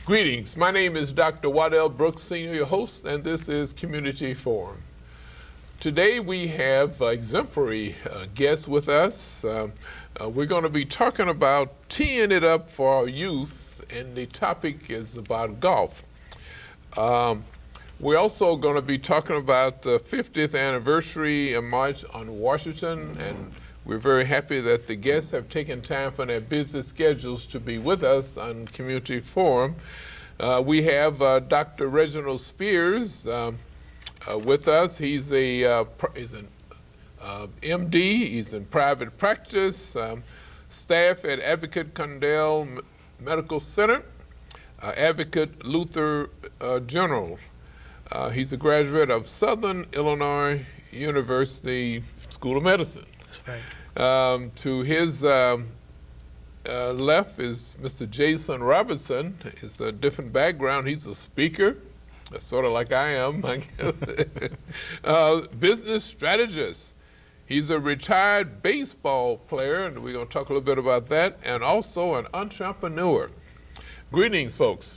Greetings. My name is Dr. Waddell Brooks, Senior, your host, and this is Community Forum. Today we have exemplary guests with us. We're going to be talking about teeing it up for our youth, and the topic is about golf. We're also going to be talking about the 50th anniversary of March on Washington, and we're very happy that the guests have taken time from their busy schedules to be with us on Community Forum. We have Dr. Reginald Spears with us. He's an MD. He's in private practice, staff at Advocate Condell Medical Center, Advocate Luther General. He's a graduate of Southern Illinois University School of Medicine. That's right. To his left is Mr. Jason Robertson. It's a different background. He's a speaker, sort of like I am, I guess. Business strategist. He's a retired baseball player, and we're going to talk a little bit about that, and also an entrepreneur. Greetings, folks.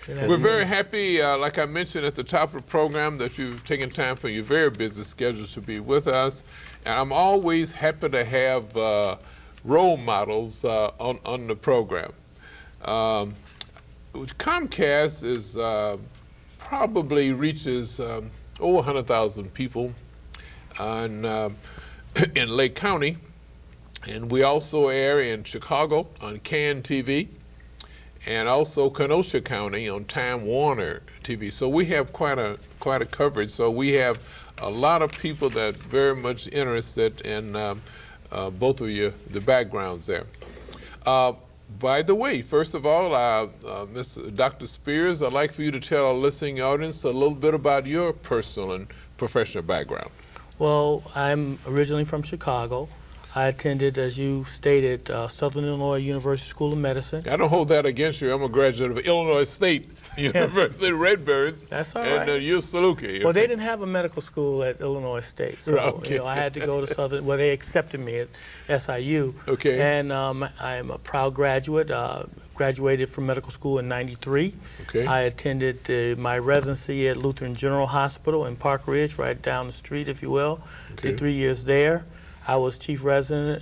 We're very happy, like I mentioned at the top of the program, that you've taken time from your very busy schedule to be with us. And I'm always happy to have role models on the program. Comcast is probably reaches over 100,000 people in Lake County. And we also air in Chicago on CAN TV, and also Kenosha County on Time Warner TV. So we have quite a coverage. So we have a lot of people that are very much interested in both of you, the backgrounds there. By the way, first of all, Dr. Spears, I'd like for you to tell our listening audience a little bit about your personal and professional background. Well, I'm originally from Chicago. I attended, as you stated, Southern Illinois University School of Medicine. I don't hold that against you. I'm a graduate of Illinois State University, Redbirds. That's all right. And you're Saluki. Well, they didn't have a medical school at Illinois State, so okay. I had to go to Southern. Well, they accepted me at SIU. Okay. And I'm a proud graduate. Graduated from medical school in '93. Okay. I attended my residency at Lutheran General Hospital in Park Ridge, right down the street, if you will. Okay. Did 3 years there. I was chief resident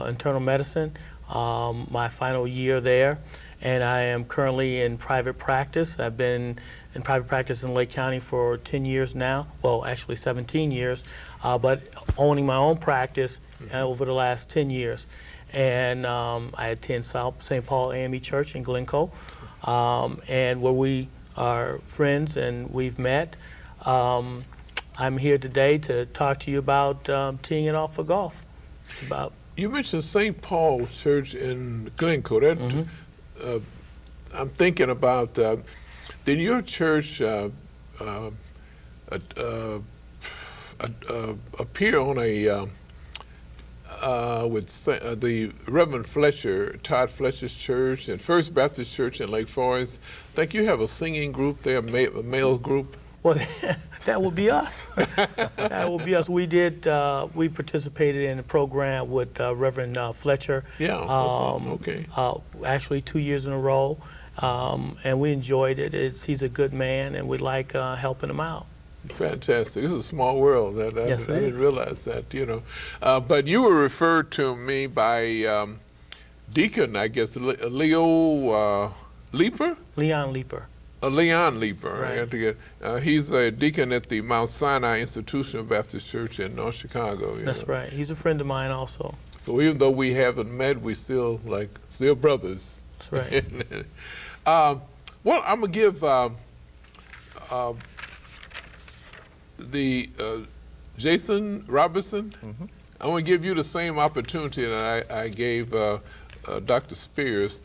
internal medicine my final year there, and I am currently in private practice. I've been in private practice in Lake County for 10 years now, well actually 17 years, but owning my own practice over the last 10 years. And I attend St. Paul AME Church in Glencoe, and where we are friends and we've met. I'm here today to talk to you about teeing it off for golf. It's about. You mentioned St. Paul Church in Glencoe. That, I'm thinking about, did your church appear on a, with the Reverend Fletcher, Todd Fletcher's church, and First Baptist Church in Lake Forest? I think you have a singing group there, a male group. Well, that would be us. That would be us. We did. We participated in a program with Reverend Fletcher. Yeah. Okay. Actually, 2 years in a row, and we enjoyed it. He's a good man, and we like helping him out. Fantastic. This is a small world. Yes, I didn't realize that. You know, but you were referred to me by Deacon, I guess, Leo Leeper. Leon Leeper. Leon Leeper. Right. I got to get. He's a deacon at the Mount Sinai Institutional Baptist Church in North Chicago. That's right. He's a friend of mine also. So even though we haven't met, we still brothers. That's right. Well, I'm gonna give Jason Robertson. I want to give you the same opportunity that I gave Dr. Spears.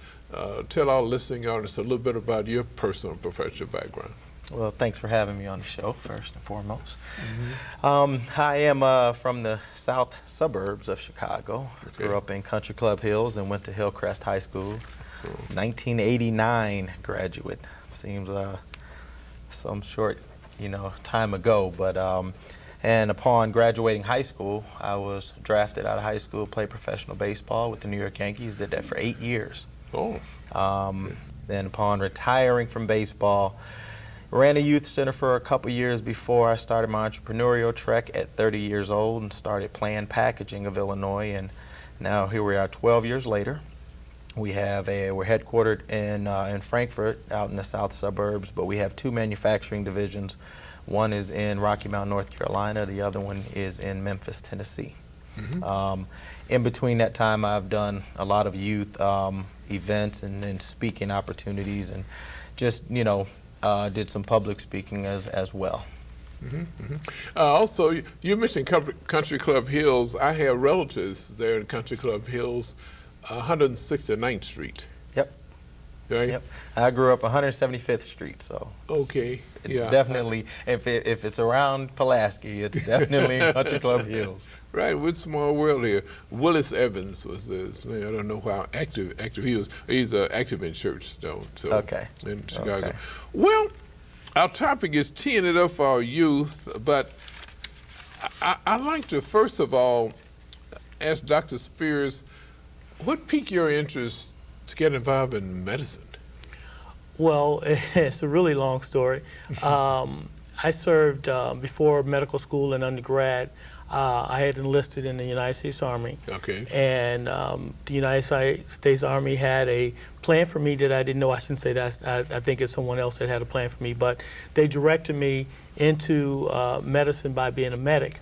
Tell our listening audience a little bit about your personal and professional background. Well, thanks for having me on the show, first and foremost. I am from the south suburbs of Chicago. Okay. Grew up in Country Club Hills and went to Hillcrest High School. 1989 graduate. Seems some short, time ago, but and upon graduating high school, I was drafted out of high school, played professional baseball with the New York Yankees. Did that for 8 years. Oh. Then upon retiring from baseball, ran a youth center for a couple years before I started my entrepreneurial trek at 30 years old and started Planned Packaging of Illinois. And now here we are 12 years later. We're headquartered in Frankfort, out in the south suburbs, but we have two manufacturing divisions. One is in Rocky Mount, North Carolina. The other one is in Memphis, Tennessee. In between that time, I've done a lot of youth events and speaking opportunities, and just, you know, did some public speaking as well. Also, you mentioned Country Club Hills. I have relatives there in Country Club Hills, 169th Street. Yep. Right? Yep. I grew up 175th Street, so okay. it's definitely, if it's around Pulaski, it's definitely in Country Club Hills. Right, with small world here. Willis Evans was this man. I don't know how active he was. He's active in church, though. So Okay. in Chicago. Okay. Well, our topic is teeing it up for our youth, but I'd like to first of all ask Dr. Spears, what piqued your interest to get involved in medicine? Well, it's a really long story. I served before medical school and undergrad. I had enlisted in the United States Army. Okay. And the United States Army had a plan for me that I didn't know. I shouldn't say that. I think it's someone else that had a plan for me. But they directed me into medicine by being a medic.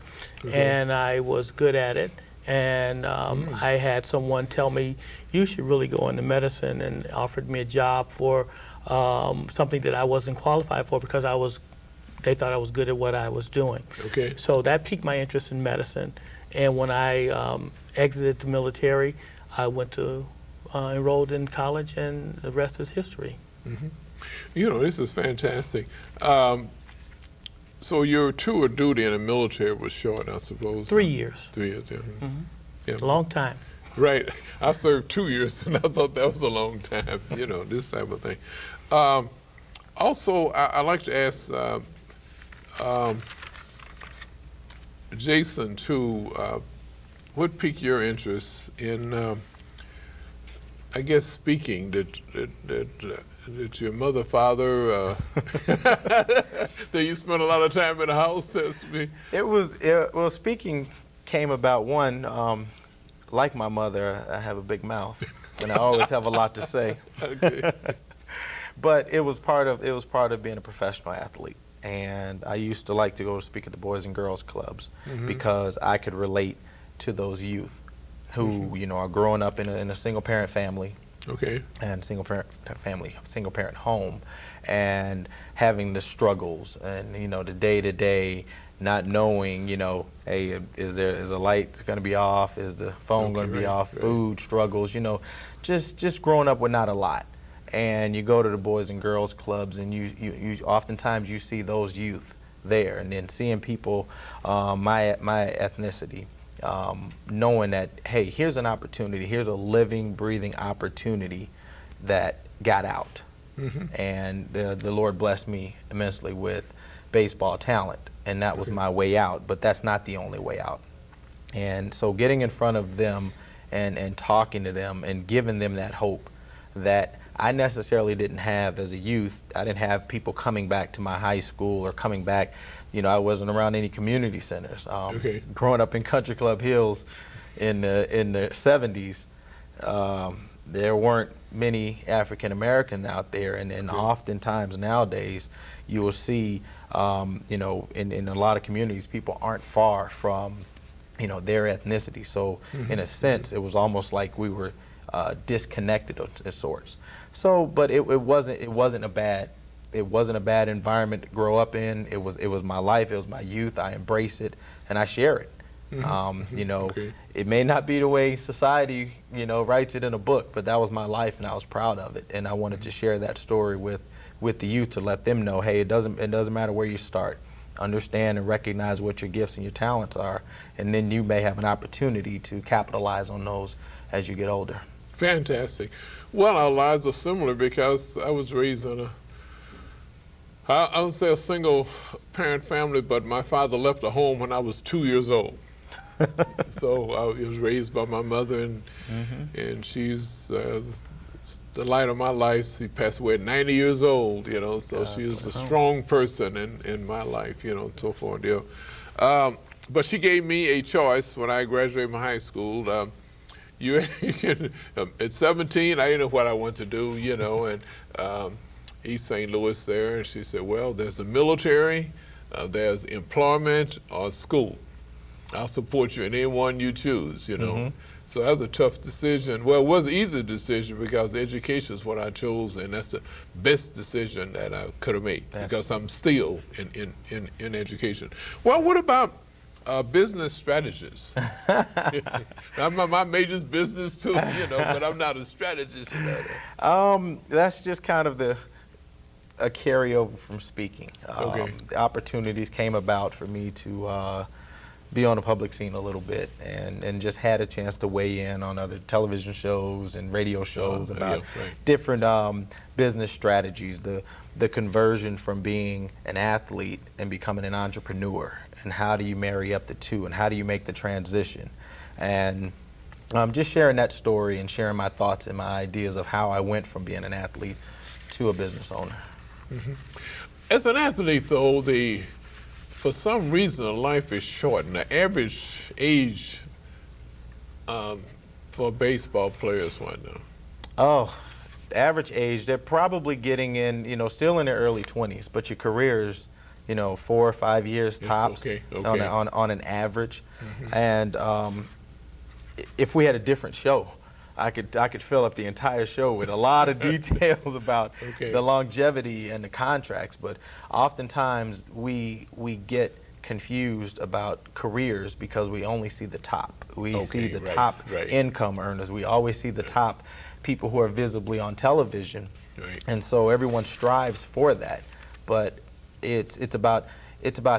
And I was good at it. And I had someone tell me, you should really go into medicine, and offered me a job for something that I wasn't qualified for because they thought I was good at what I was doing. Okay. So that piqued my interest in medicine. And when I exited the military, I went to enrolled in college, and the rest is history. You know, this is fantastic. So your tour of duty in the military was short, I suppose. 3 years. 3 years, yeah. Yeah. A long time. Right. I served 2 years, and I thought that was a long time, you know, this type of thing. Also, I'd like to ask Jason, too, what piqued your interest in, I guess, speaking? Did your mother, father, that you spent a lot of time in the house? Well, speaking came about, one, like my mother, I have a big mouth, and I always have a lot to say. Okay. But it was part of being a professional athlete. And I used to like to go speak at the Boys and Girls Clubs because I could relate to those youth who, you know, are growing up in a single parent family. Okay. And single parent home, and having the struggles and, you know, the day-to-day, not knowing, you know, hey, is a light going to be off? Is the phone going to be off? Right. Food struggles, you know, just growing up with not a lot. And you go to the Boys and Girls Clubs, and you oftentimes you see those youth there, and then seeing people my ethnicity, knowing that, hey, here's an opportunity, here's a living, breathing opportunity that got out. And the Lord blessed me immensely with baseball talent, and that was my way out, but that's not the only way out. And so getting in front of them and talking to them and giving them that hope that I necessarily didn't have as a youth. I didn't have people coming back to my high school or coming back. You know, I wasn't around any community centers. Growing up in Country Club Hills in the 70s, there weren't many African Americans out there, and oftentimes nowadays you will see, you know, in a lot of communities, people aren't far from, you know, their ethnicity. So in a sense, it was almost like we were disconnected of sorts. So, but it wasn't a bad environment to grow up in. It was my life. It was my youth. I embrace it and I share it. You know, it may not be the way society, you know, writes it in a book, but that was my life, and I was proud of it. And I wanted to share that story with the youth to let them know, hey, it doesn't matter where you start. Understand and recognize what your gifts and your talents are, and then you may have an opportunity to capitalize on those as you get older. Fantastic. Well, our lives are similar because I was raised in I would say a single parent family, but my father left the home when I was 2 years old. So I was raised by my mother, and she's the light of my life. She passed away at 90 years old, you know, so she was a strong person in my life, you know, and so forth. You know. But she gave me a choice when I graduated from high school. At 17, I didn't know what I wanted to do, you know, and East St. Louis there, and she said, well, there's the military, there's employment, or school. I'll support you in any one you choose, you know. So that was a tough decision. Well, it was an easy decision because education is what I chose, and that's the best decision that I could have made because I'm still in education. Well, what about business strategists? My major's business too, you know, but I'm not a strategist. You know. That's just kind of a carryover from speaking. The opportunities came about for me to be on the public scene a little bit, and just had a chance to weigh in on other television shows and radio shows about different business strategies, the conversion from being an athlete and becoming an entrepreneur, and how do you marry up the two, and how do you make the transition, and just sharing that story and sharing my thoughts and my ideas of how I went from being an athlete to a business owner. As an athlete, though, for some reason, life is short, and the average age for baseball players right now. Oh, the average age, they're probably getting in, you know, still in their early 20s, but your career's, you know, 4 or 5 years tops on an average. And if we had a different show, I could fill up the entire show with a lot of details about the longevity and the contracts, but oftentimes we get confused about careers because we only see the top. We see the top income earners. We always see the top people who are visibly on television, and so everyone strives for that. But it's about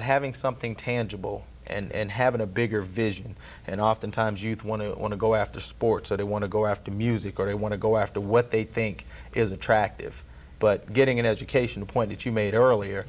having something tangible and having a bigger vision. And oftentimes youth want to go after sports, or they want to go after music, or they want to go after what they think is attractive. But getting an education, the point that you made earlier,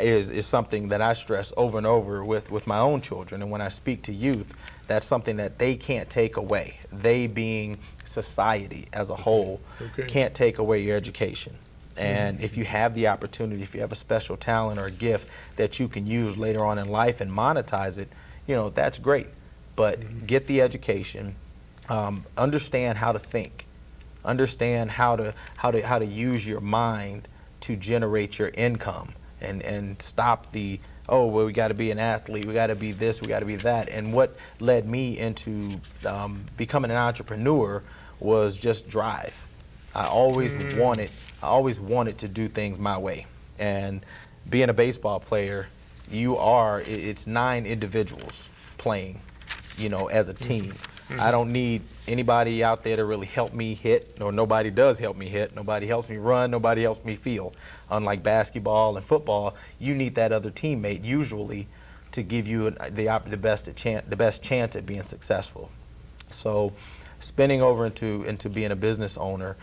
is something that I stress over and over with my own children. And when I speak to youth, that's something that they can't take away. They, being society as a whole, can't take away your education. And if you have the opportunity, if you have a special talent or a gift that you can use later on in life and monetize it, you know, that's great. But get the education, understand how to think, understand how to use your mind to generate your income, and stop the, oh, well, we got to be an athlete, we got to be this, we got to be that. And what led me into becoming an entrepreneur was just drive. I always wanted to do things my way. And being a baseball player, it's 9 individuals playing, you know, as a team. I don't need anybody out there to really help me hit, or nobody does help me hit. Nobody helps me run, nobody helps me feel. Unlike basketball and football, you need that other teammate usually to give you the best chance at being successful. So spinning over into being a business owner,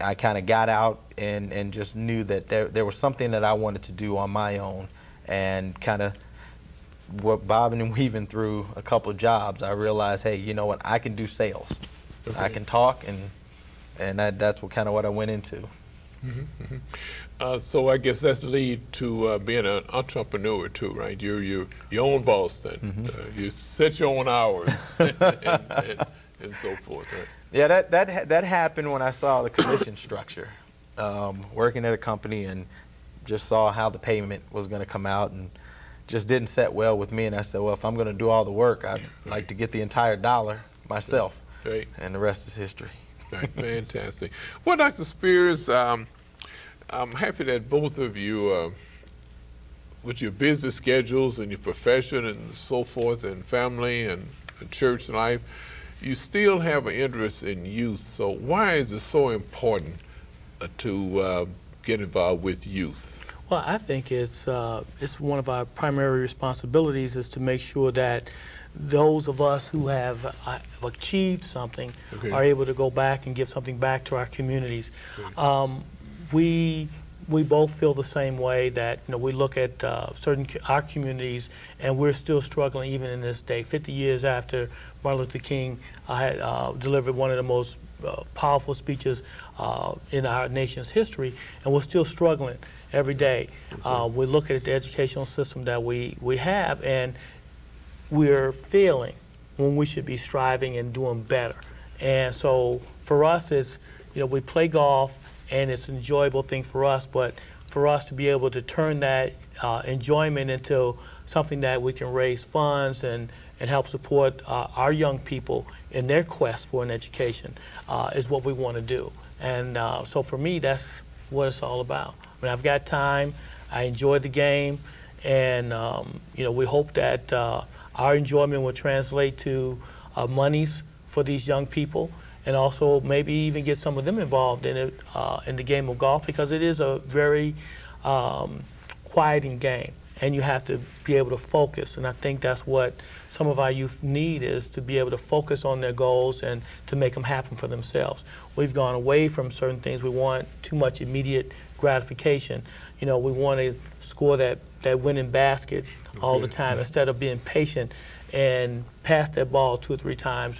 I kind of got out and just knew that there was something that I wanted to do on my own, and kind of bobbing and weaving through a couple of jobs, I realized, hey, you know what, I can do sales. I can talk, and that's what I went into. So I guess that's the lead to being an entrepreneur too, right? You're your own boss then. You set your own hours and so forth, right? Yeah, that happened when I saw the commission structure. Working at a company, and just saw how the payment was going to come out, and just didn't set well with me. And I said, well, if I'm going to do all the work, I'd like to get the entire dollar myself. Right. And the rest is history. Right. Fantastic. Well, Dr. Spears, I'm happy that both of you, with your business schedules and your profession and so forth, and family and church life, you still have an interest in youth. So why is it so important to get involved with youth? Well, I think it's one of our primary responsibilities is to make sure that those of us who have achieved something are able to go back and give something back to our communities. We we both feel the same way, that we look at our communities, and we're still struggling even in this day. 50 years after Martin Luther King had delivered one of the most powerful speeches in our nation's history, and we're still struggling every day. We look at the educational system that we have, and we're failing when we should be striving and doing better. And so for us, it's, we play golf, and it's an enjoyable thing for us, but for us to be able to turn that enjoyment into something that we can raise funds and help support our young people in their quest for an education is what we want to do. And so for me, that's what it's all about. I mean, I've got time, I enjoy the game, and we hope that our enjoyment will translate to monies for these young people, and also maybe even get some of them involved in it, in the game of golf, because it is a very quieting game, and you have to be able to focus. And I think that's what some of our youth need, is to be able to focus on their goals and to make them happen for themselves. We've gone away from certain things. We want too much immediate gratification. We want to score that winning basket all the time, instead of being patient and pass that ball 2 or 3 times.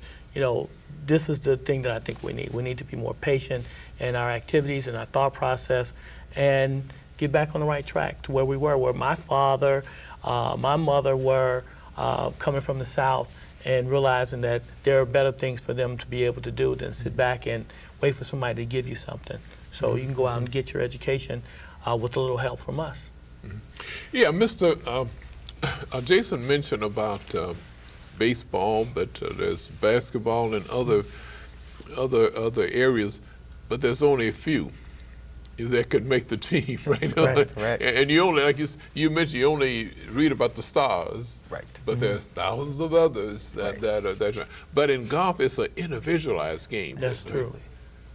This is the thing that I think we need. We need to be more patient in our activities and our thought process, and get back on the right track to where we were, where my father, my mother were, coming from the South, and realizing that there are better things for them to be able to do than sit back and wait for somebody to give you something. So you can go out and get your education with a little help from us. Yeah, Mr. Jason mentioned about baseball, but there's basketball and other areas, but there's only a few that could make the team, right? Right. And you only, like you mentioned, you only read about the stars, right? But there's thousands of others that are. But in golf, it's an individualized game. That's true.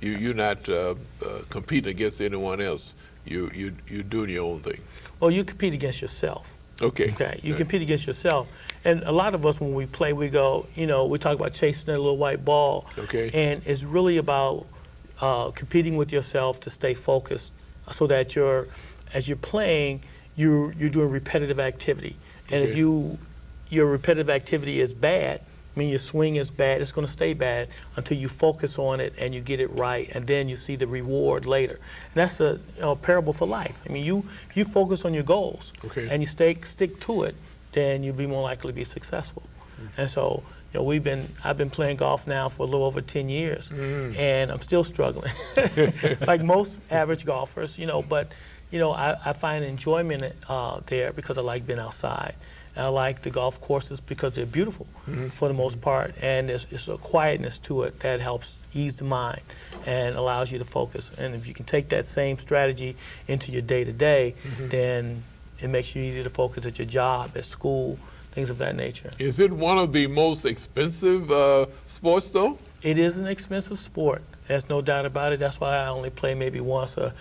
You're not competing against anyone else. You're doing your own thing. Well, you compete against yourself. Okay. You compete against yourself. And a lot of us, when we play, we go, we talk about chasing that little white ball. Okay. And it's really about competing with yourself to stay focused, so that as you're playing, you're doing repetitive activity. And if your repetitive activity is bad, I mean, your swing is bad, it's going to stay bad until you focus on it and you get it right, and then you see the reward later. And that's a parable for life. I mean, you focus on your goals, and you stick to it, then you'll be more likely to be successful. And so, I've been playing golf now for a little over 10 years, and I'm still struggling, like most average golfers, but I find enjoyment there because I like being outside. And I like the golf courses because they're beautiful for the most part, and there's a quietness to it that helps ease the mind and allows you to focus. And if you can take that same strategy into your day-to-day, then it makes you easier to focus at your job, at school, things of that nature. Is it one of the most expensive sports, though? It is an expensive sport. There's no doubt about it. That's why I only play maybe twice a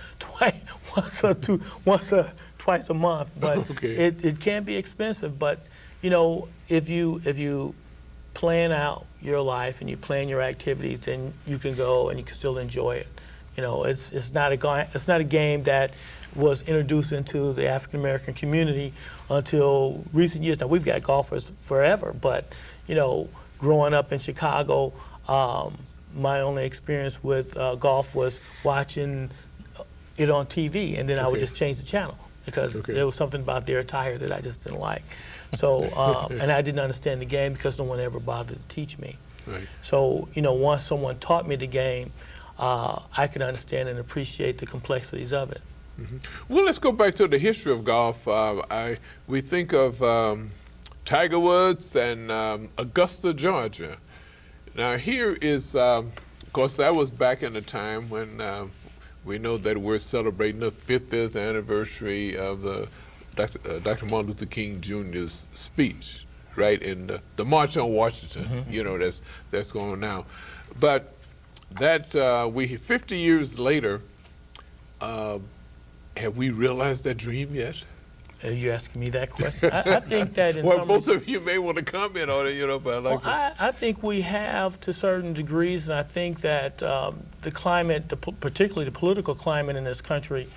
month. But it can be expensive. But if you plan out your life and you plan your activities, then you can go and you can still enjoy it. It's not a game that was introduced into the African American community until recent years. Now, we've got golfers forever, but growing up in Chicago, my only experience with golf was watching it on TV, and then I would just change the channel because there was something about their attire that I just didn't like. So, and I didn't understand the game because no one ever bothered to teach me. Right. So, once someone taught me the game, I could understand and appreciate the complexities of it. Well, let's go back to the history of golf. We think of Tiger Woods and Augusta, Georgia. Now, here is, of course, that was back in the time when we know that we're celebrating the 50th anniversary of Dr. Martin Luther King Jr.'s speech, right, in the March on Washington, that's going on now. But that, 50 years later, have we realized that dream yet? Are you asking me that question? I think that in well, both of you may want to comment on it, but I like I think we have to certain degrees, and I think that the climate, particularly the political climate in this country,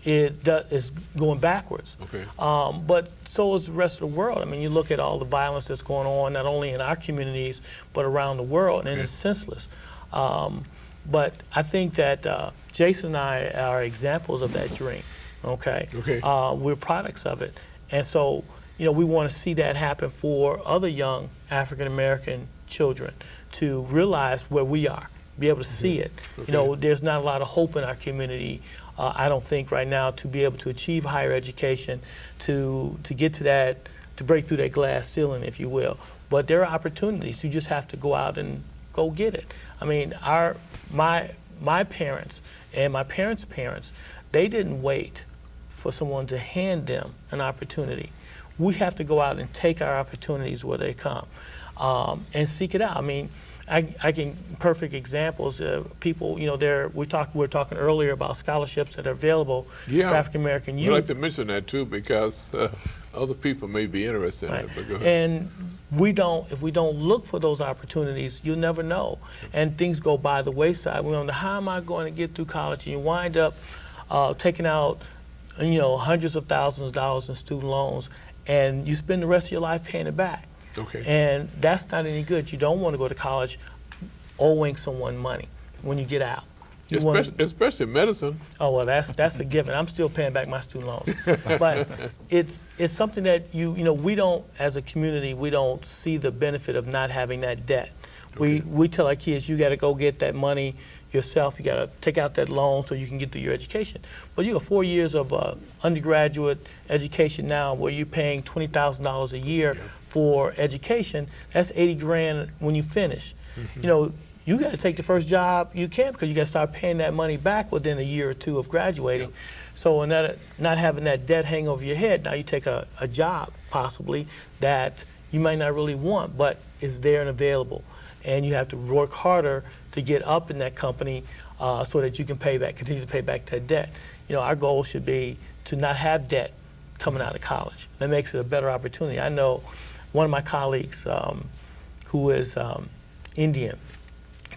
is going backwards. Okay. But so is the rest of the world. I mean, you look at all the violence that's going on, not only in our communities, but around the world, and it's senseless. But I think that Jason and I are examples of that dream, okay? Okay. We're products of it. And so, you know, we want to see that happen for other young African-American children to realize where we are, be able to see it. Okay. You know, there's not a lot of hope in our community, I don't think right now, to be able to achieve higher education, to get to that, to break through that glass ceiling, if you will. But there are opportunities. You just have to go out and go get it. I mean, my parents and my parents' parents, they didn't wait for someone to hand them an opportunity. We have to go out and take our opportunities where they come, and seek it out. I mean, I can perfect examples. People, you know, we were talking earlier about scholarships that are available for African American youth. I'd like to mention that too, because other people may be interested in it. But go ahead. And if we don't look for those opportunities, you'll never know. And things go by the wayside. We wonder, how am I going to get through college? And you wind up taking out, you know, hundreds of thousands of dollars in student loans, and you spend the rest of your life paying it back. Okay. And that's not any good. You don't want to go to college owing someone money when you get out. Especially medicine. Oh, well, that's a given. I'm still paying back my student loans. But it's something that you know, we don't, as a community, we don't see the benefit of not having that debt. Okay. We tell our kids, you got to go get that money yourself. You got to take out that loan so you can get through your education. But you have 4 years of undergraduate education now where you're paying $20,000 a year for education. That's 80 grand when you finish. Mm-hmm. You know, you got to take the first job you can, because you got to start paying that money back within a year or two of graduating. Yep. So in that, not having that debt hang over your head, now you take a job possibly that you might not really want, but is there and available. And you have to work harder to get up in that company so that you can continue to pay back that debt. You know, our goal should be to not have debt coming out of college. That makes it a better opportunity. I know one of my colleagues who is Indian,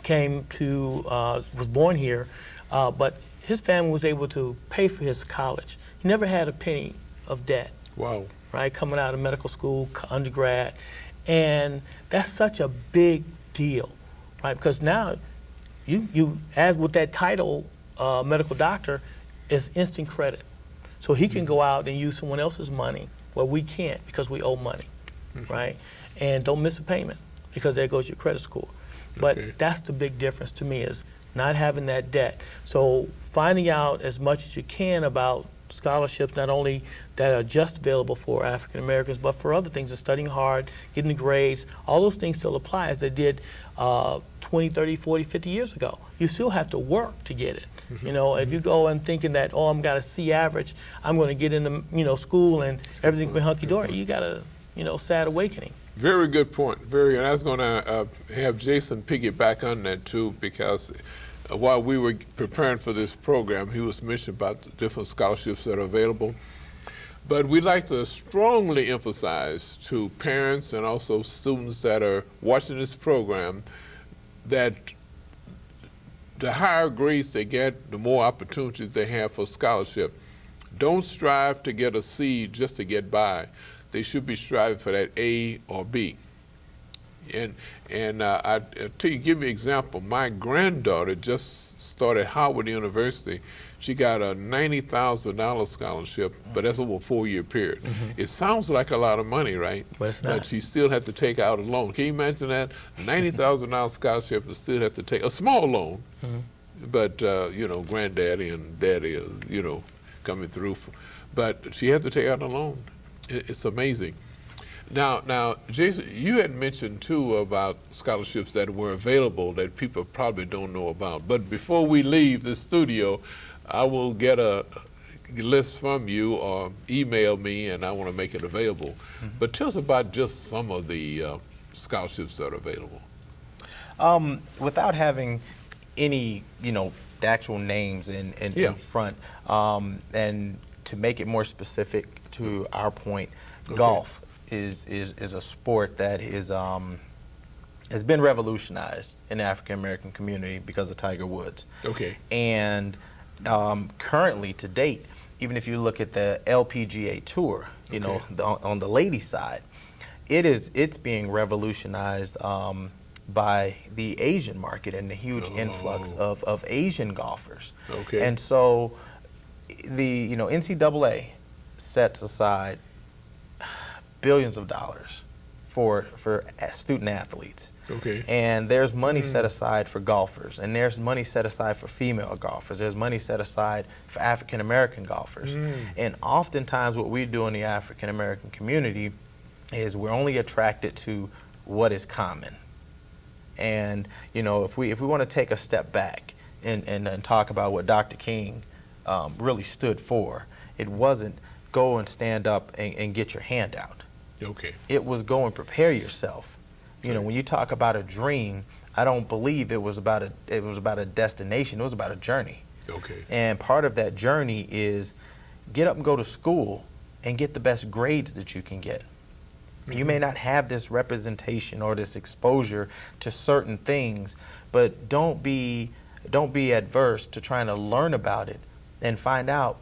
was born here, but his family was able to pay for his college. He never had a penny of debt. Wow. Right, coming out of medical school, undergrad, and that's such a big deal, right? Because now, you as with that title, medical doctor, is instant credit. So he can go out and use someone else's money where we can't, because we owe money, right? And don't miss a payment, because there goes your credit score. But that's the big difference to me, is not having that debt. So finding out as much as you can about scholarships, not only that are just available for African Americans, but for other things, and studying hard, getting the grades, all those things still apply as they did 20, 30, 40, 50 years ago. You still have to work to get it. You know, if you go and thinking that, oh, I'm got a C average, I'm going to get into, you know, school and everything will be hunky-dory, you got a, you know, sad awakening. Very good point. Very good. I was going to have Jason piggyback on that too, because while we were preparing for this program, he was mentioning about the different scholarships that are available. But we'd like to strongly emphasize to parents and also students that are watching this program that the higher grades they get, the more opportunities they have for scholarship. Don't strive to get a C just to get by. They should be striving for that A or B. And I tell you, give you an example. My granddaughter just started Howard University. She got a $90,000 scholarship, but that's over a 4-year period. It sounds like a lot of money, right? But it's not. But she still had to take out a loan. Can you imagine that? $90,000 scholarship and still have to take a small loan. But, you know, granddaddy and daddy are, you know, coming through. But she had to take out a loan. It's amazing. Now, Jason, you had mentioned too about scholarships that were available that people probably don't know about. But before we leave the studio, I will get a list from you or email me, and I want to make it available. But tell us about just some of the scholarships that are available. Without having any, you know, the actual names in front, and to make it more specific to our point, golf is a sport that is has been revolutionized in the African American community because of Tiger Woods. Okay. And currently, to date, even if you look at the LPGA Tour, you know, on the ladies' side, it's being revolutionized by the Asian market and the huge influx of Asian golfers. Okay. And so the NCAA sets aside billions of dollars for student athletes. Okay. And there's money set aside for golfers, and there's money set aside for female golfers. There's money set aside for African American golfers. And oftentimes what we do in the African American community is we're only attracted to what is common. And if we want to take a step back and talk about what Dr. King really stood for, it wasn't go and stand up and get your hand out. Okay. It was go and prepare yourself. When you talk about a dream, I don't believe it was about a destination. It was about a journey. Okay. And part of that journey is get up and go to school and get the best grades that you can get. You may not have this representation or this exposure to certain things, but don't be adverse to trying to learn about it and find out,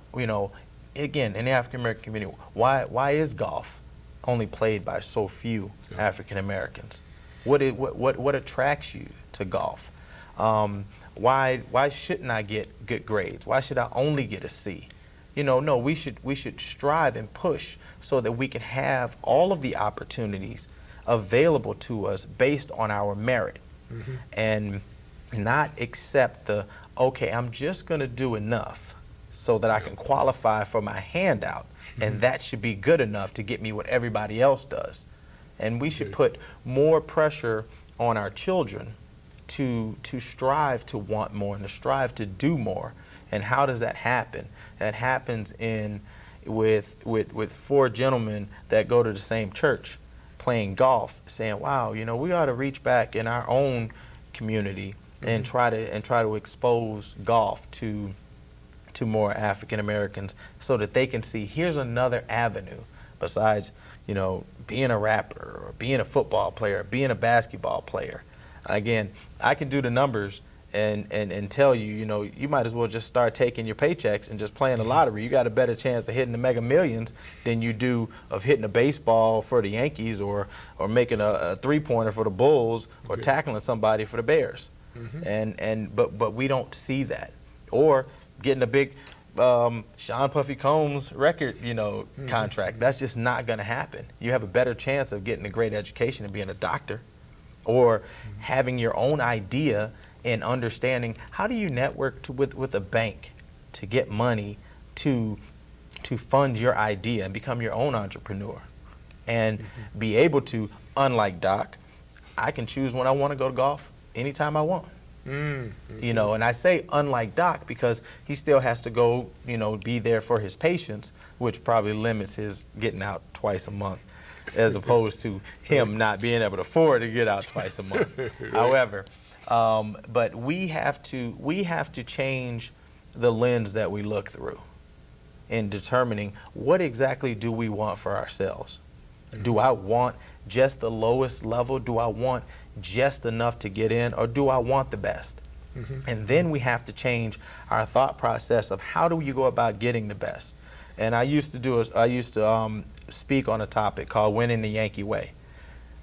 again, in the African American community, why is golf only played by so few African Americans? What attracts you to golf? Why shouldn't I get good grades? Why should I only get a C? No, we should strive and push so that we can have all of the opportunities available to us based on our merit, and not accept okay, I'm just going to do enough so that I can qualify for my handout, and that should be good enough to get me what everybody else does. And we should put more pressure on our children to strive to want more and to strive to do more. And how does that happen? That happens with four gentlemen that go to the same church playing golf, saying, wow, we ought to reach back in our own community and try to expose golf to more African Americans so that they can see here's another avenue besides being a rapper or being a football player, being a basketball player. Again, I can do the numbers and tell you, you might as well just start taking your paychecks and just playing the lottery. You got a better chance of hitting the Mega Millions than you do of hitting a baseball for the Yankees or making a three-pointer for the Bulls or tackling somebody for the Bears. But we don't see that. Or getting a big Sean Puffy Combs record, contract. That's just not going to happen. You have a better chance of getting a great education and being a doctor, or having your own idea and understanding how do you network with a bank to get money to fund your idea and become your own entrepreneur, and be able to, unlike Doc, I can choose when I want to go to golf anytime I want. And I say unlike Doc because he still has to go, be there for his patients, which probably limits his getting out twice a month, as opposed to him not being able to afford to get out twice a month. However, but we have to change the lens that we look through in determining what exactly do we want for ourselves. Do I want just the lowest level? Do I want just enough to get in, or do I want the best? And then we have to change our thought process of how do you go about getting the best. And I used to speak on a topic called winning the Yankee way.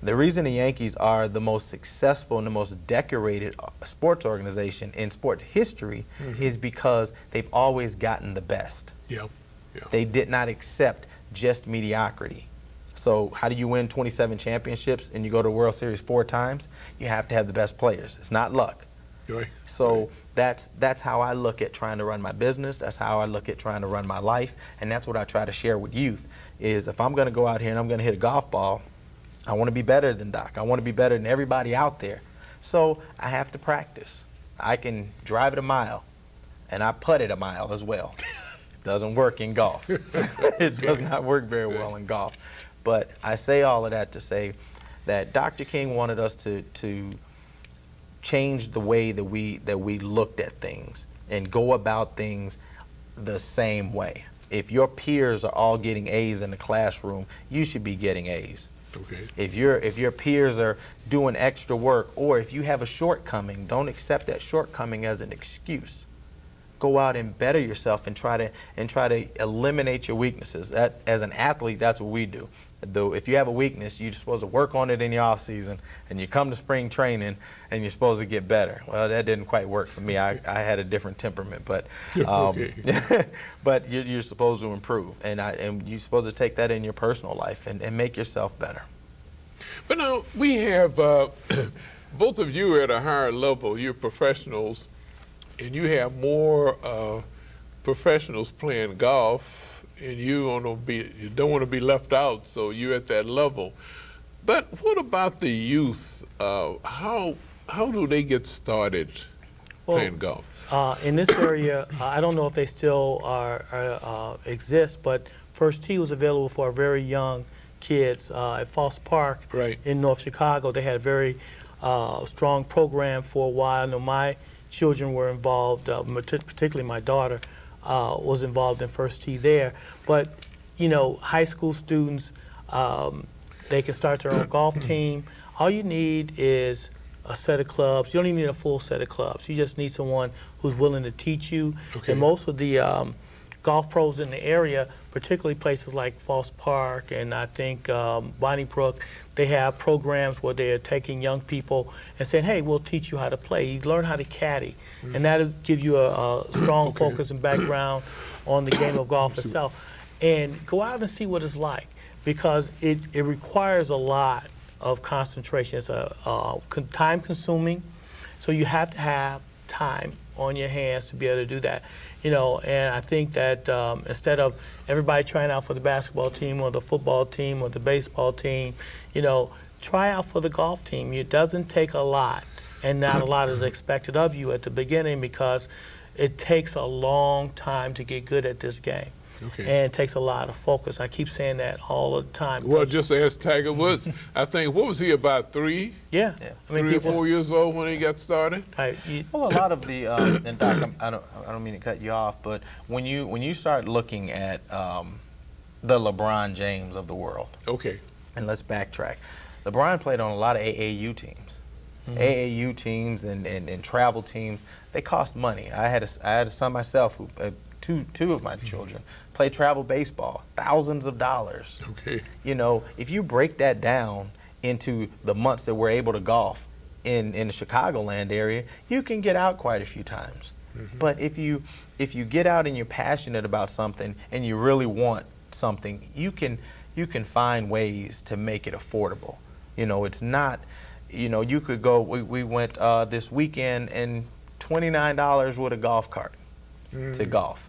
The reason the Yankees are the most successful and the most decorated sports organization in sports history is because they've always gotten the best. They did not accept just mediocrity. So how do you win 27 championships and you go to the World Series 4 times? You have to have the best players. It's not luck. So that's how I look at trying to run my business. That's how I look at trying to run my life. And that's what I try to share with youth is if I'm going to go out here and I'm going to hit a golf ball, I want to be better than Doc. I want to be better than everybody out there. So I have to practice. I can drive it a mile, and I putt it a mile as well. It doesn't work in golf. It does not work very well in golf. But I say all of that to say that Dr. King wanted us to change the way that we looked at things and go about things the same way. If your peers are all getting A's in the classroom, you should be getting A's. If your peers are doing extra work, or if you have a shortcoming, don't accept that shortcoming as an excuse. go out and better yourself and try to eliminate your weaknesses. That, as an athlete, that's what we do. Though if you have a weakness, you're supposed to work on it in your off season, and you come to spring training and you're supposed to get better. Well, that didn't quite work for me. I had a different temperament, but but you're supposed to improve, and you're supposed to take that in your personal life and make yourself better. But now we have both of you at a higher level. You're professionals, and you have more professionals playing golf. And you don't want to be left out, so you're at that level. But what about the youth? How do they get started playing golf? In this area, I don't know if they still exist, but First Tee was available for very young kids at Foss Park in North Chicago. They had a very strong program for a while. I know my children were involved, particularly my daughter. Was involved in First Tee there. But, you know, high school students, they can start their own golf team. All you need is a set of clubs. You don't even need a full set of clubs. You just need someone who's willing to teach you. And most of the golf pros in the area, particularly places like Foss Park and I think Bonnybrook, they have programs where they're taking young people and saying, hey, we'll teach you how to play. You learn how to caddy. And that'll give you a strong focus and background on the game of golf itself. And go out and see what it's like, because it requires a lot of concentration. It's time consuming, so you have to have time on your hands to be able to do that. You know, and I think that instead of everybody trying out for the basketball team or the football team or the baseball team, you know, try out for the golf team. It doesn't take a lot, and not a lot is expected of you at the beginning, because it takes a long time to get good at this game. And it takes a lot of focus. I keep saying that all the time. Well, just ask Tiger Woods. I think, what was he, about 3? Yeah. I mean, 3 or 4 years old when he got started? Well, a lot of the, and Doc, I don't mean to cut you off, but when you start looking at the LeBron James of the world. And let's backtrack. LeBron played on a lot of AAU teams. AAU teams and travel teams, they cost money. I had a son myself, who two of my children play travel baseball, thousands of dollars. You know, if you break that down into the months that we're able to golf in the Chicagoland area, you can get out quite a few times. But if you get out and you're passionate about something and you really want something, you can find ways to make it affordable. You know, it's not, you know, you could go, we went this weekend, and $29 with a golf cart to golf.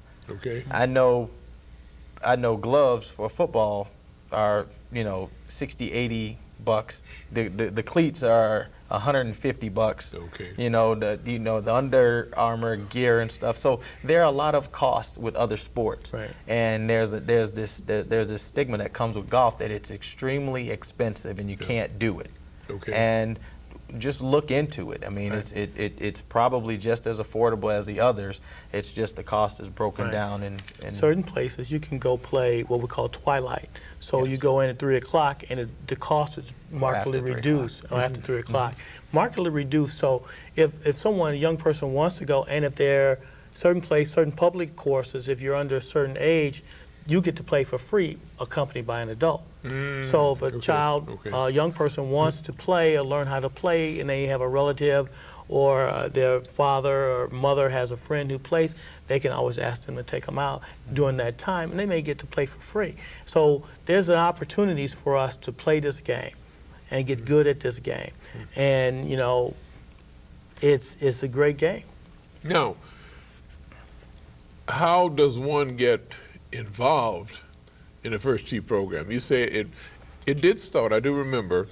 I know gloves for football are, you know, 60, 80 bucks. The cleats are $150. You know, the Under Armour gear and stuff. So there are a lot of costs with other sports. And there's this stigma that comes with golf that it's extremely expensive and you can't do it. And just look into it. I mean, it's probably just as affordable as the others. It's just the cost is broken down. And certain places you can go play what we call twilight. So you go in at 3 o'clock, and the cost is markedly reduced. Or after 3 o'clock, markedly reduced. So if someone, a young person, wants to go, and if they're certain public courses, if you're under a certain age, you get to play for free, accompanied by an adult. So if a child, a young person wants to play or learn how to play, and they have a relative or their father or mother has a friend who plays, they can always ask them to take them out during that time, and they may get to play for free. So there's an opportunities for us to play this game and get good at this game. And, you know, it's a great game. Now, how does one get involved in the First Tee program? You say it did start, I do remember,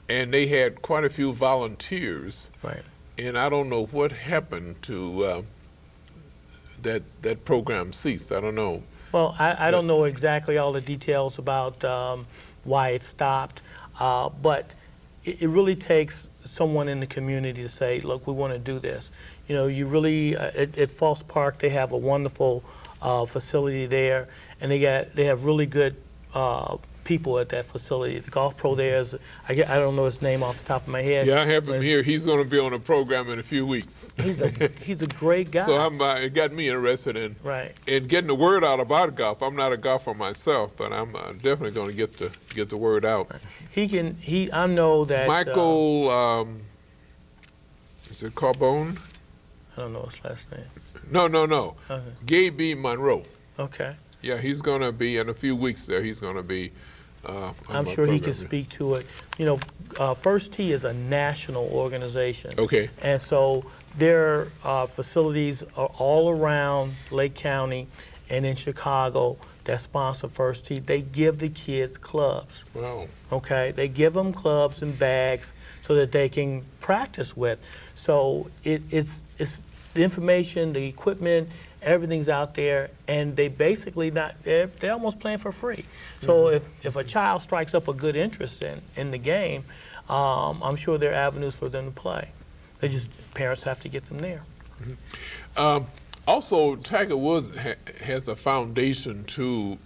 and they had quite a few volunteers. And I don't know what happened to that program ceased. I don't know. Well, I don't know exactly all the details about why it stopped, but it really takes someone in the community to say, look, we want to do this. You know, you really, at Foss Park, they have a wonderful facility there, and they have really good people at that facility. The golf pro there is, I don't know his name off the top of my head. Yeah, I have him here. He's going to be on a program in a few weeks. He's a great guy. So it got me interested in getting the word out about golf. I'm not a golfer myself, but I'm definitely going to get the word out. I know that Michael, is it Carbone? I don't know his last name. No. Okay. Gabe Monroe. Okay. Yeah, he's going to be in a few weeks there. He's going to be. I'm sure he can speak to it. You know, First Tee is a national organization. Okay. And so their facilities are all around Lake County and in Chicago that sponsor First Tee. They give the kids clubs. Wow. Okay. They give them clubs and bags so that they can practice with. So it's the information, the equipment, everything's out there, and they basically they're almost playing for free. So if a child strikes up a good interest in the game, I'm sure there are avenues for them to play. Parents have to get them there. Also, Tiger Woods has a foundation too,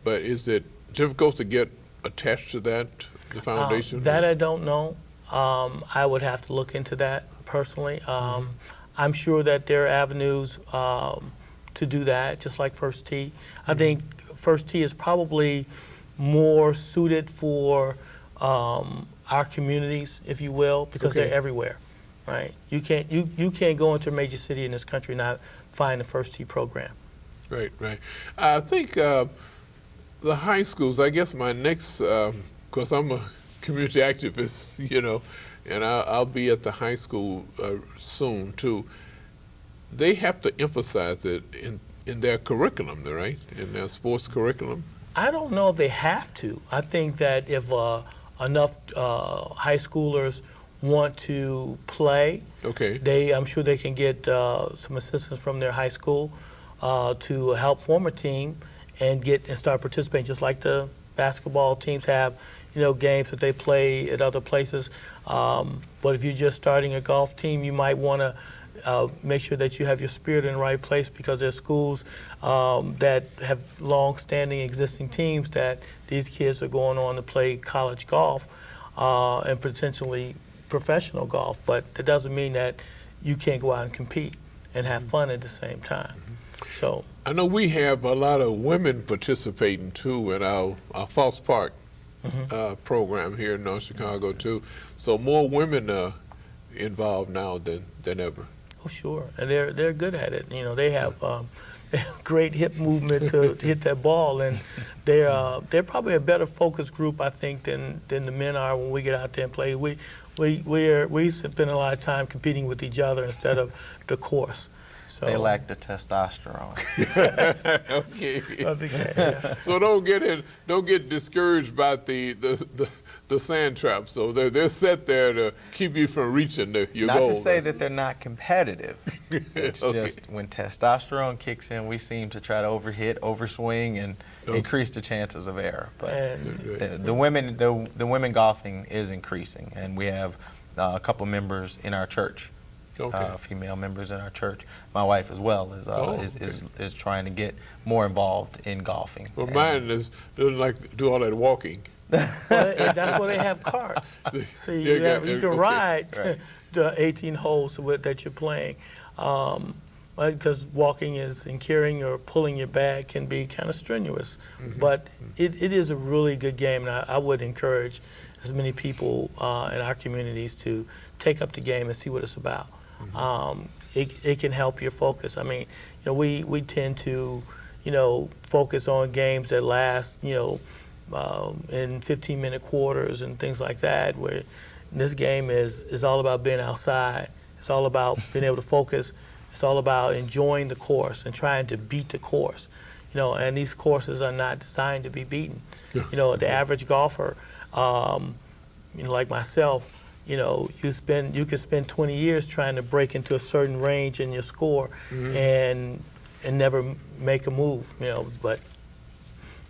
but is it difficult to get attached to that, the foundation? That I don't know. I would have to look into that personally. I'm sure that there are avenues to do that, just like First Tee. I think First Tee is probably more suited for our communities, if you will, because they're everywhere, right? You can't go into a major city in this country and not find a First Tee program. Right. I think the high schools, I guess my next, because I'm a community activist, you know, and I'll be at the high school soon too. They have to emphasize it in their curriculum, right? In their sports curriculum. I don't know if they have to. I think that if enough high schoolers want to play, I'm sure they can get some assistance from their high school to help form a team and start participating, just like the basketball teams have, you know, games that they play at other places. But if you're just starting a golf team, you might want to make sure that you have your spirit in the right place, because there's schools that have long-standing existing teams that these kids are going on to play college golf and potentially professional golf. But it doesn't mean that you can't go out and compete and have fun at the same time. So I know we have a lot of women participating too in our Falls Park program here in North Chicago too. So more women are involved now than ever. Oh, sure, and they're good at it. You know, they have great hip movement to hit that ball, and they're probably a better focus group, I think, than the men are when we get out there and play. We spend a lot of time competing with each other instead of the course. So they lack the testosterone. Okay. I think yeah. So don't get discouraged by the sand trap. So they're set there to keep you from reaching your goal. Not to say that they're not competitive. It's just when testosterone kicks in, we seem to try to overswing, and increase the chances of error. But the women golfing is increasing, and we have a couple members in our church. Female members in our church. My wife as well is trying to get more involved in golfing. Well, mine doesn't like to do all that walking. Well, that's why they have carts. See, you can ride the 18 holes that you're playing. Because walking and carrying or pulling your bag can be kind of strenuous. But it is a really good game, and I would encourage as many people in our communities to take up the game and see what it's about. It can help your focus. I mean, you know, we tend to, you know, focus on games that last, you know, in 15-minute quarters and things like that, where this game is all about being outside. It's all about being able to focus. It's all about enjoying the course and trying to beat the course. You know, and these courses are not designed to be beaten. You know, the average golfer, you know, like myself, you know, you could spend 20 years trying to break into a certain range in your score and never make a move, you know, but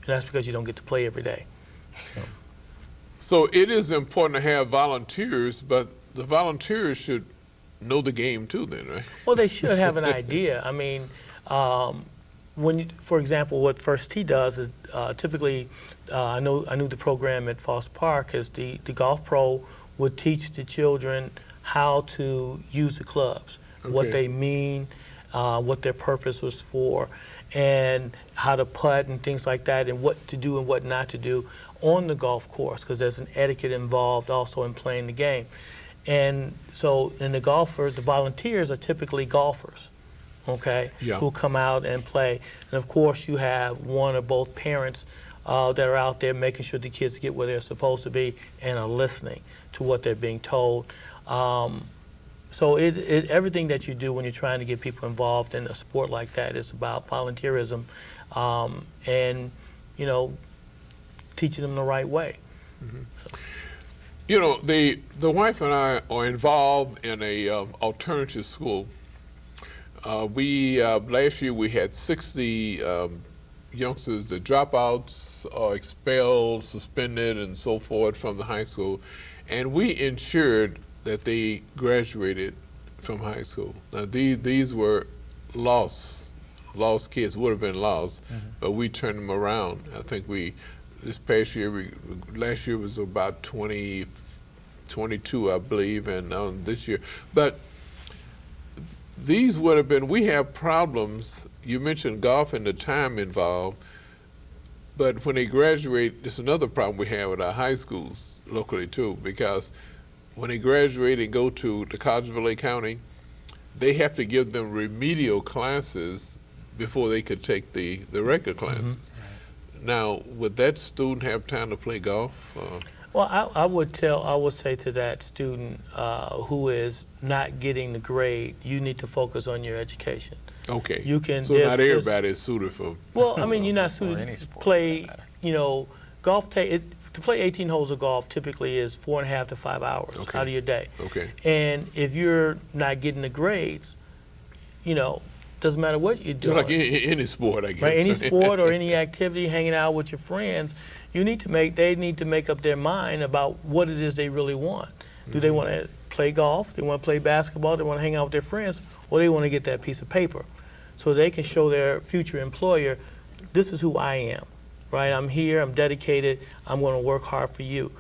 that's because you don't get to play every day. So it is important to have volunteers, but the volunteers should know the game too then, right? Well, they should have an idea. I mean, for example, what First Tee does is typically, I knew the program at Foss Park is the Golf Pro would teach the children how to use the clubs, what they mean, what their purpose was for, and how to putt and things like that, and what to do and what not to do on the golf course, because there's an etiquette involved also in playing the game. And so, and the volunteers are typically golfers, okay, who come out and play. And of course, you have one or both parents that are out there making sure the kids get where they're supposed to be and are listening to what they're being told. So everything that you do when you're trying to get people involved in a sport like that is about volunteerism and, you know, teaching them the right way. You know, the wife and I are involved in a alternative school. Last year we had 60 youngsters, the dropouts, expelled, suspended, and so forth from the high school, and we ensured that they graduated from high school. Now these were lost kids, would have been lost, but we turned them around. I think this past year, last year was about 22, I believe, and this year. But these would have been, we have problems. You mentioned golf and the time involved, but when they graduate, it's another problem we have with our high schools locally too, because when they graduate and go to the College of Lake County, they have to give them remedial classes before they could take the regular classes. Now, would that student have time to play golf? Well, I would say to that student who is not getting the grade, you need to focus on your education. Okay. So not everybody is suited for. Well, I mean, you're not suited to play. You know, golf. To play 18 holes of golf typically is 4.5 to 5 hours out of your day. Okay. And if you're not getting the grades, you know, doesn't matter what you're doing. Just like any sport, I guess. Right, any sport or any activity, hanging out with your friends, they need to make up their mind about what it is they really want. Do they want to play golf? They want to play basketball? They want to hang out with their friends? Or they want to get that piece of paper so they can show their future employer, this is who I am, right? I'm here, I'm dedicated, I'm going to work hard for you.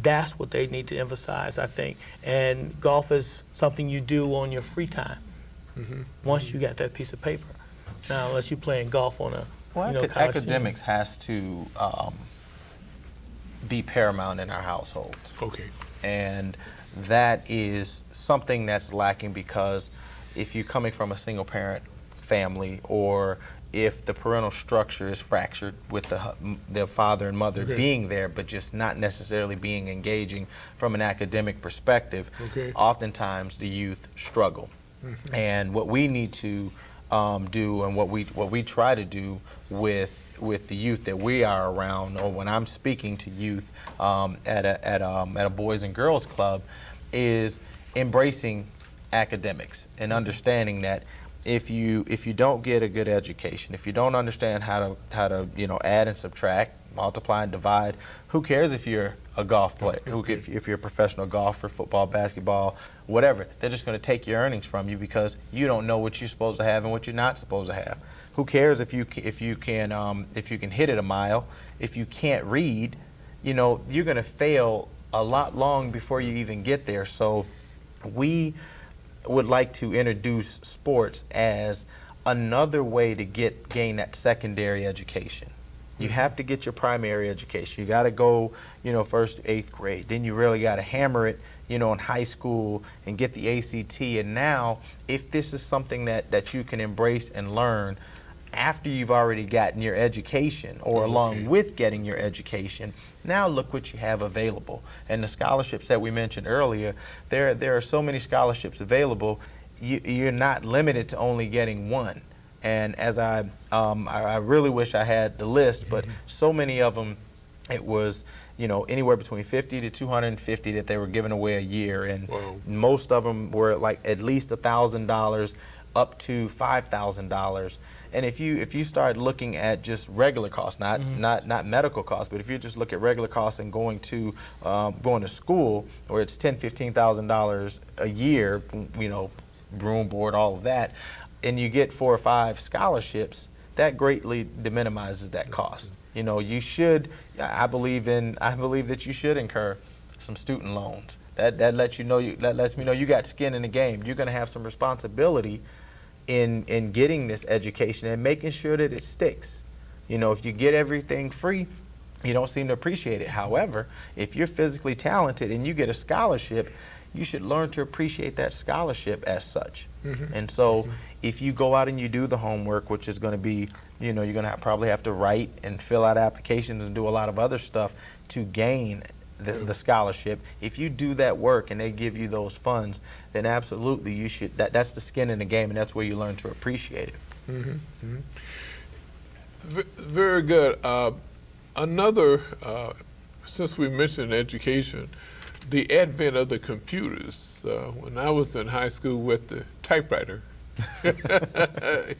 That's what they need to emphasize, I think. And golf is something you do on your free time. Once you got that piece of paper. Now, unless you're playing golf on a college academics team. has to be paramount in our households. Okay. And that is something that's lacking, because if you're coming from a single parent family, or if the parental structure is fractured with the father and mother being there but just not necessarily being engaging from an academic perspective, oftentimes the youth struggle. And what we need to do, and what we try to do with the youth that we are around, or when I'm speaking to youth at a Boys and Girls Club, is embracing academics and understanding that if you don't get a good education, if you don't understand how to add and subtract, multiply and divide, who cares if you're a golf player, if you're a professional golfer, football, basketball, whatever. They're just going to take your earnings from you because you don't know what you're supposed to have and what you're not supposed to have. Who cares if you can hit it a mile? If you can't read, you're going to fail a lot long before you even get there. So we would like to introduce sports as another way to gain that secondary education. You have to get your primary education. You got to go, first to 8th grade. Then you really got to hammer it, in high school and get the ACT. And now, if this is something that you can embrace and learn after you've already gotten your education, or along with getting your education, now look what you have available. And the scholarships that we mentioned earlier, there are so many scholarships available, you're not limited to only getting one. And as I really wish I had the list, but so many of them, it was, anywhere between 50 to 250 that they were giving away a year, and most of them were like at least $1,000 up to $5,000. And if you start looking at just regular costs, not medical costs, but if you just look at regular costs and going to school, where it's $10,000–$15,000 a year, room, board, all of that, and you get 4 or 5 scholarships, that greatly deminimizes that cost. You know, you should, I believe that you should incur some student loans. That lets you know, that lets me know you got skin in the game. You're going to have some responsibility in getting this education and making sure that it sticks. You know, if you get everything free, you don't seem to appreciate it. However, if you're physically talented and you get a scholarship, you should learn to appreciate that scholarship as such. And so if you go out and you do the homework, which is going to be, you know, you're going to probably have to write and fill out applications and do a lot of other stuff to gain the scholarship. If you do that work and they give you those funds, then absolutely you should, that's the skin in the game, and that's where you learn to appreciate it. Very good. Another, since we mentioned education, the advent of the computers. When I was in high school with the typewriter,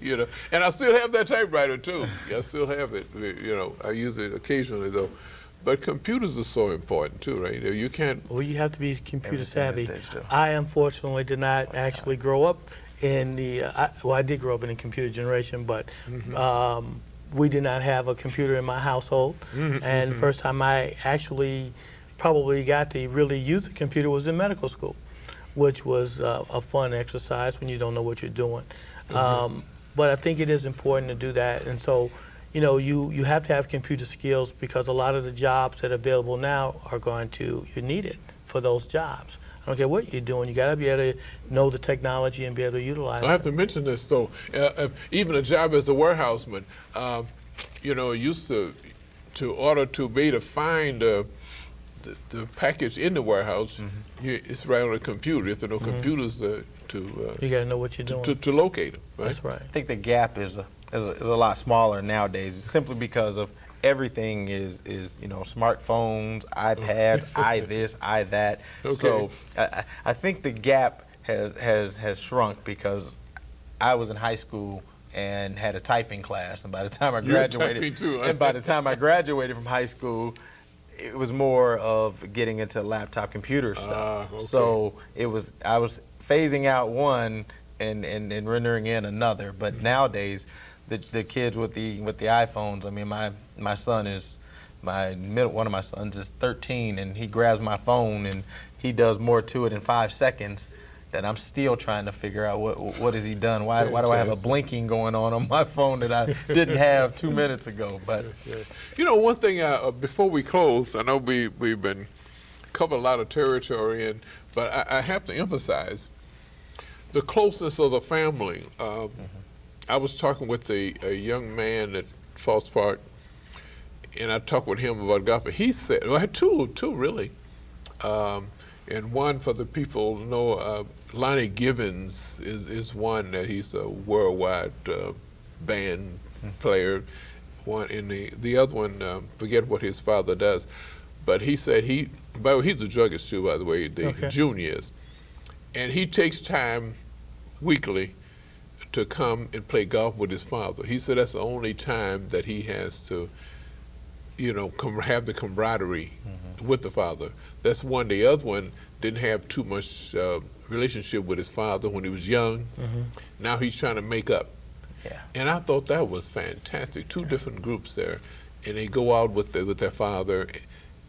you know, and I still have that typewriter too. I still have it. You know, I use it occasionally though. But computers are so important too, right? You can't. Well, you have to be computer savvy. I unfortunately did not actually grow up in the. Well, I did grow up in the computer generation, but we did not have a computer in my household. And the first time I actually probably got to really use a computer was in medical school, which was a fun exercise when you don't know what you're doing. But I think it is important to do that, and so. You know, you have to have computer skills because a lot of the jobs that are available now are you need it for those jobs. I don't care what you're doing, you got to be able to know the technology and be able to utilize it. I have to mention this though, even a job as a warehouseman, you know, used to order to be able to find the package in the warehouse, it's right on a computer. If there are no computers you got to know what you're doing to locate them. Right? That's right. I think the gap is a lot smaller nowadays, simply because of everything is you know, smartphones, iPads, I this, I that. Okay. So I think the gap has shrunk because I was in high school and had a typing class, and by the time I graduated, by the time I graduated from high school, it was more of getting into laptop computer stuff. Okay. So I was phasing out one and rendering in another. But nowadays, the kids with the iPhones. I mean, my son is one of my sons is 13, and he grabs my phone and he does more to it in 5 seconds that I'm still trying to figure out what has he done. Why do I have a blinking going on my phone that I didn't have 2 minutes ago? But you know, one thing before we close, I know we've been covered a lot of territory, but I have to emphasize the closeness of the family. I was talking with a young man at Falls Park, and I talked with him about golf. He said, well, I had two really, and one for the people who know, Lonnie Gibbons is one that he's a worldwide band player. One in the other one, forget what his father does, but he said he's a druggist too, by the way. The junior is, and he takes time weekly to come and play golf with his father. He said that's the only time that he has to, you know, have the camaraderie with the father. That's one. The other one didn't have too much relationship with his father when he was young. Now he's trying to make up. And I thought that was fantastic. Two different groups there, and they go out with their father,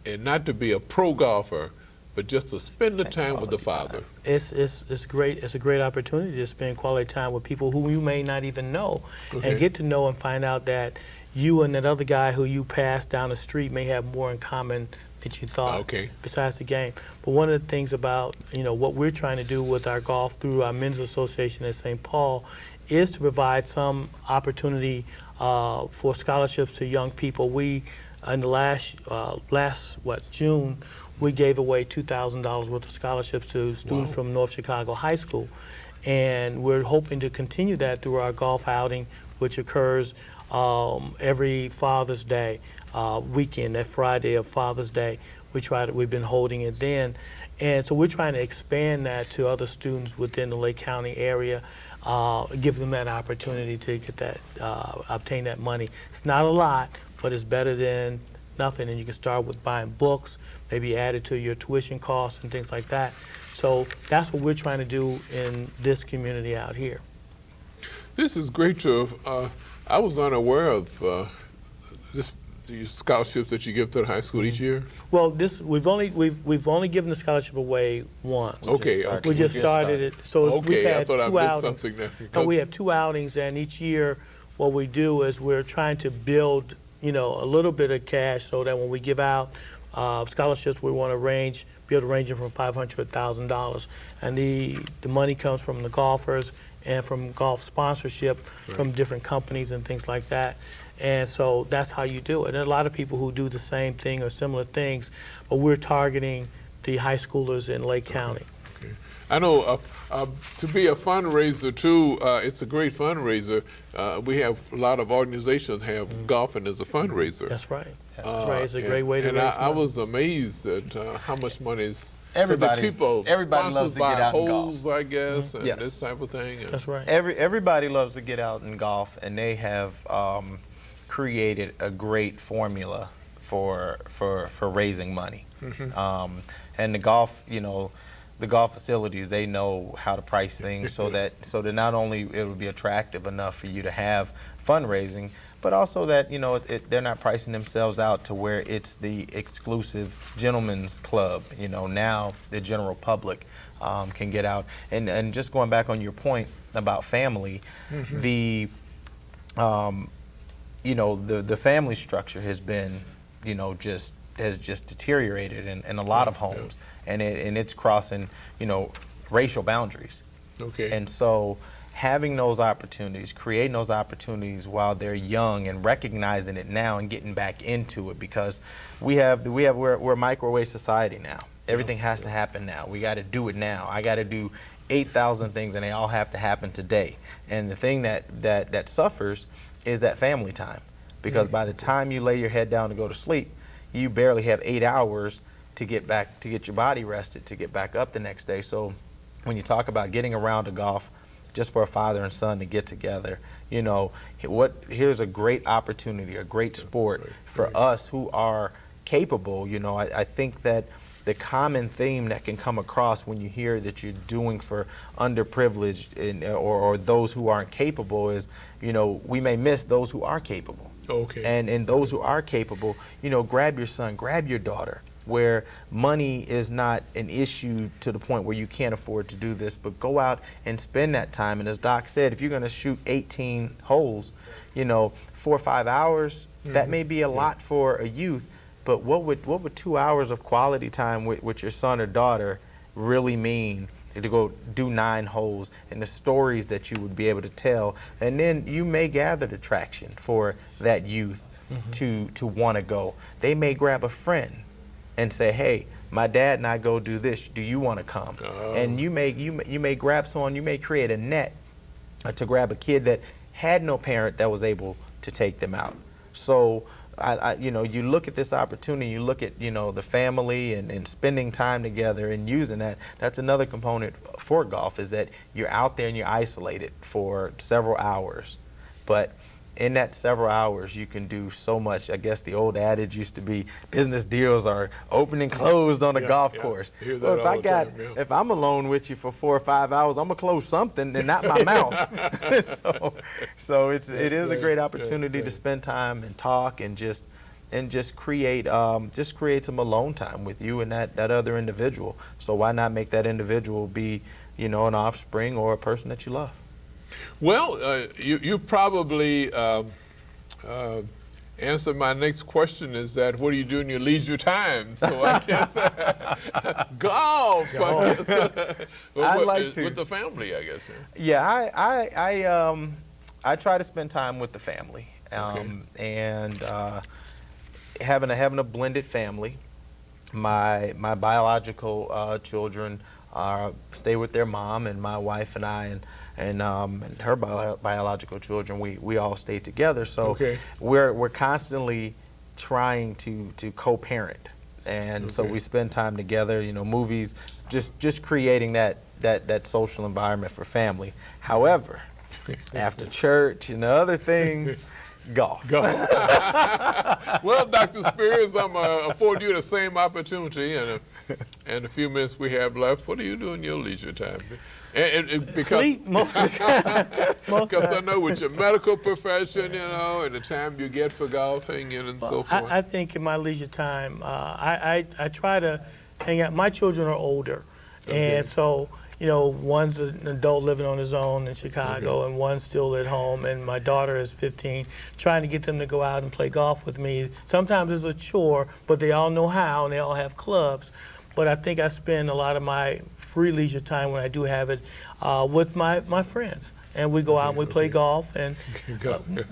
and not to be a pro golfer, but just to spend the time with the father. It's great. It's a great opportunity to spend quality time with people who you may not even know, and get to know and find out that you and that other guy who you passed down the street may have more in common than you thought. Besides the game. But one of the things about, you know, what we're trying to do with our golf through our men's association at St. Paul is to provide some opportunity for scholarships to young people. We in the last June, we gave away $2,000 worth of scholarships to students from North Chicago High School. And we're hoping to continue that through our golf outing, which occurs every Father's Day weekend, that Friday of Father's Day. We've been holding it then. And so we're trying to expand that to other students within the Lake County area, give them that opportunity to get that, obtain that money. It's not a lot, but it's better than nothing, and you can start with buying books, maybe add it to your tuition costs and things like that. So that's what we're trying to do in this community out here. This is great to I was unaware of these scholarships that you give to the high school each year. Well, we've only given the scholarship away once. Okay, We just started it. So we've okay, I had thought I two missed outings. something there. No, we have 2 outings, and each year what we do is we're trying to build, a little bit of cash so that when we give out scholarships, we want to be able to range from $500 to $1,000, and the money comes from the golfers and from golf sponsorship from different companies and things like that. And so that's how you do it. And a lot of people who do the same thing or similar things, but we're targeting the high schoolers in Lake County. Okay. I know to be a fundraiser too, it's a great fundraiser. We have a lot of organizations have golfing as a fundraiser. That's right. That's right. It's a great way to raise money. I was amazed at how much money is. Everybody Sponsored loves to get by out and holes, golf. I guess, and Yes. this type of thing. And That's right. Everybody loves to get out and golf, and they have created a great formula for raising money. And the golf, the golf facilities, they know how to price things so that not only it will be attractive enough for you to have fundraising, but also that they're not pricing themselves out to where it's the exclusive gentleman's club. Now the general public can get out. And just going back on your point about family, the family structure has been has just deteriorated in a lot of homes, and it's crossing racial boundaries. Okay. And so having those opportunities, creating those opportunities while they're young and recognizing it now and getting back into it, because we're a microwave society now. Everything has to happen now. We got to do it now. I got to do 8,000 things, and they all have to happen today. And the thing that suffers is that family time, because by the time you lay your head down to go to sleep, you barely have 8 hours to get your body rested, to get back up the next day. So when you talk about getting around to golf just for a father and son to get together, here's a great opportunity, a great sport for us who are capable. I think that the common theme that can come across when you hear that you're doing for underprivileged or those who aren't capable is, we may miss those who are capable. Okay. And those who are capable, grab your son, grab your daughter, where money is not an issue to the point where you can't afford to do this, but go out and spend that time. And as Doc said, if you're going to shoot 18 holes, 4 or 5 hours, that may be a lot for a youth, but what would 2 hours of quality time with your son or daughter really mean to go do 9 holes, and the stories that you would be able to tell? And then you may gather the traction for that youth to want to go. They may grab a friend and say, hey, my dad and I go do this, do you want to come? And you may grab someone, you may create a net to grab a kid that had no parent that was able to take them out. So you look at this opportunity, you look at the family and spending time together and using that. That's another component for golf, is that you're out there and you're isolated for several hours, but in that several hours you can do so much. I guess the old adage used to be business deals are open and closed on a golf course. Well, if I'm alone with you for 4 or 5 hours, I'm gonna close something and not my mouth. so it is a great opportunity to spend time and talk and just create some alone time with you and that other individual. So why not make that individual be an offspring or a person that you love? Well, you probably answered my next question, is that what do you do in your leisure time? So I guess golf. I guess. I'd like to. With the family, I guess. Yeah, I try to spend time with the family, and having a blended family. My biological children stay with their mom, and my wife and I and her biological children, we all stay together. So we're constantly trying to co-parent, and so we spend time together. Movies, just creating that social environment for family. However, after church and other things, golf. Well, Dr. Spears, I'm afford you the same opportunity, and in a few minutes we have left. What do you do in your leisure time? Because Sleep most of the time. because I know with your medical profession, and the time you get for golfing and so forth. I think in my leisure time, I try to hang out. My children are older, and so one's an adult living on his own in Chicago, and one's still at home, and my daughter is 15. Trying to get them to go out and play golf with me. Sometimes it's a chore, but they all know how, and they all have clubs. But I think I spend a lot of my free leisure time when I do have it with my friends. And we go out and we play golf, and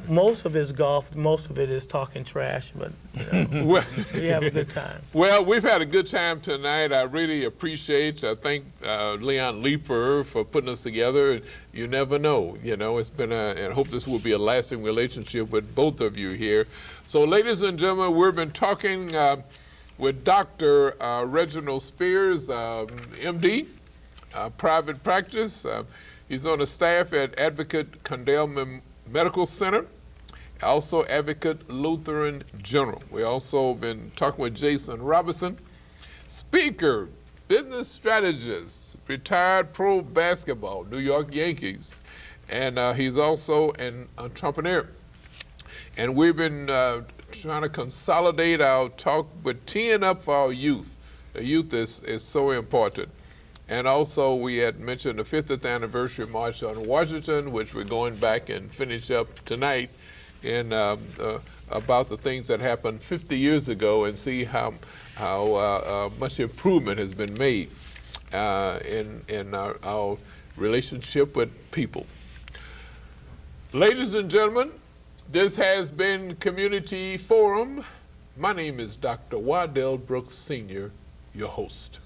most of it is golf, most of it is talking trash, but Well, we have a good time. Well, we've had a good time tonight. I really appreciate, I thank Leon Leeper for putting us together. You never know, it's been and I hope this will be a lasting relationship with both of you here. So, ladies and gentlemen, we've been talking with Dr. Reginald Spears, MD, private practice. He's on the staff at Advocate Condell Medical Center, also Advocate Lutheran General. We also been talking with Jason Robinson, speaker, business strategist, retired pro basketball, New York Yankees, and he's also an entrepreneur. And we've been trying to consolidate our talk with teeing up for our youth. The youth is so important. And also, we had mentioned the 50th anniversary March on Washington, which we're going back and finish up tonight, and about the things that happened 50 years ago, and see how much improvement has been made in our relationship with people. Ladies and gentlemen, this has been Community Forum. My name is Dr. Waddell Brooks Sr., your host.